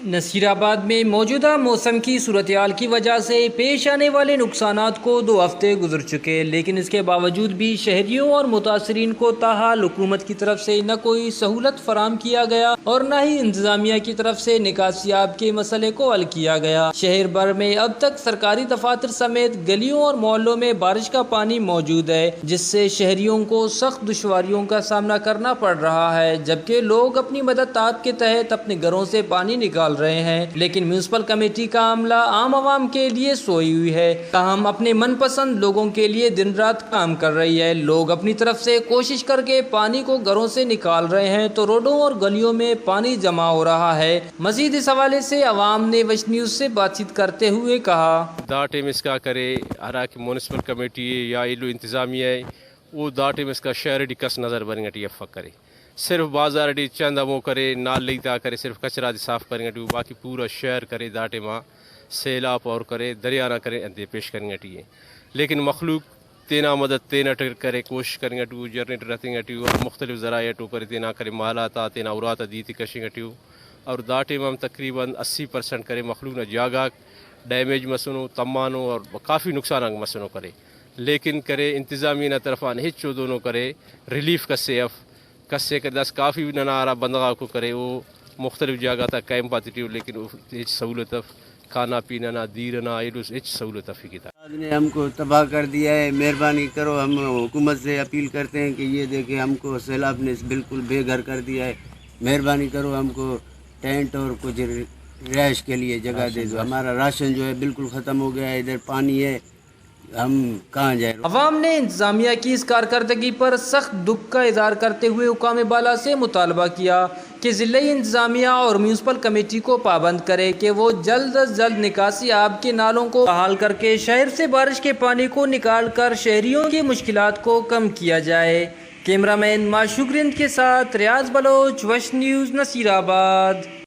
نصیر آباد میں موجودہ موسم کی صورتحال کی وجہ سے پیش آنے والے نقصانات کو 2 ہفتے گزر چکے، لیکن اس کے باوجود بھی شہریوں اور متاثرین کو تاحال حکومت کی طرف سے نہ کوئی سہولت فراہم کیا گیا اور نہ ہی انتظامیہ کی طرف سے نکاسی آب کے مسئلے کو حل کیا گیا۔ شہر بھر میں اب تک سرکاری دفاتر سمیت گلیوں اور محلوں میں بارش کا پانی موجود ہے، جس سے شہریوں کو سخت دشواریوں کا سامنا کرنا پڑ رہا ہے، جبکہ لوگ اپنی مدد آپ کے تحت اپنے گھروں سے پانی نکال رہے ہیں، لیکن میونسپل کمیٹی کا عملہ عام عوام کے لیے سوئی ہوئی ہے، تاہم اپنے من پسند لوگوں کے لیے دن رات کام کر رہی ہے۔ لوگ اپنی طرف سے کوشش کر کے پانی کو گھروں سے نکال رہے ہیں تو روڈوں اور گلیوں میں پانی جمع ہو رہا ہے۔ مزید اس حوالے سے عوام نے وش نیوز سے بات چیت کرتے ہوئے کہا، داٹے میں اس کا کرے حالانکہ میونسپل کمیٹی یا ایلو انتظامیہ ہے وہ داٹے میں اس کا شہری کس نظر بن گٹی افق کرے، صرف بازار ڈی چند وہ کرے نال لیتا کرے، صرف کچرا دی صاف کریں گٹی، باقی پورا شہر کرے داٹے ماں سیلاب اور کرے دریا نہ کرے اندے پیش کریں گٹی ہے، لیکن مخلوق تینا مدد تینا ٹر کرے کوشش کریں گٹو جنریٹر رہتے گٹی اور مختلف ذرائع ٹو پر تینا کرے مالاتا تینا اوراتا دیتی کشیں گٹی اور داٹے میں ہم تقریباً 80% کرے مخلوق نہ جاگا ڈیمیج مسنو تمانو اور کافی نقصان مسنو کرے، لیکن کرے انتظامیہ نہ طرفان ہچو دونوں کرے ریلیف کسے کہ دس کافی بھی نہ آرہا بندگاہ کو کرے وہ مختلف جگہ تک قائم پاتی، لیکن ہچ سہولت کھانا پینا نہ دیر نہ ہچ سہولت فکی تھا۔ نے ہم کو تباہ کر دیا ہے، مہربانی کرو، ہم حکومت سے اپیل کرتے ہیں کہ یہ دیکھیں ہم کو سیلاب نے بالکل بے گھر کر دیا ہے، مہربانی کرو ہم کو ٹینٹ اور کچھ رہائش کے لیے جگہ دے دو، ہمارا راشن جو ہے بالکل ختم ہو گیا ہے، ادھر پانی ہے، ہم کہاں جائیں۔ عوام نے انتظامیہ کی اس کارکردگی پر سخت دکھ کا اظہار کرتے ہوئے حکام بالا سے مطالبہ کیا کہ ضلعی انتظامیہ اور میونسپل کمیٹی کو پابند کرے کہ وہ جلد از جلد نکاسی آب کے نالوں کو بحال کر کے شہر سے بارش کے پانی کو نکال کر شہریوں کی مشکلات کو کم کیا جائے۔ کیمرہ مین معشوق رند کے ساتھ ریاض بلوچ، وش نیوز، نصیر آباد۔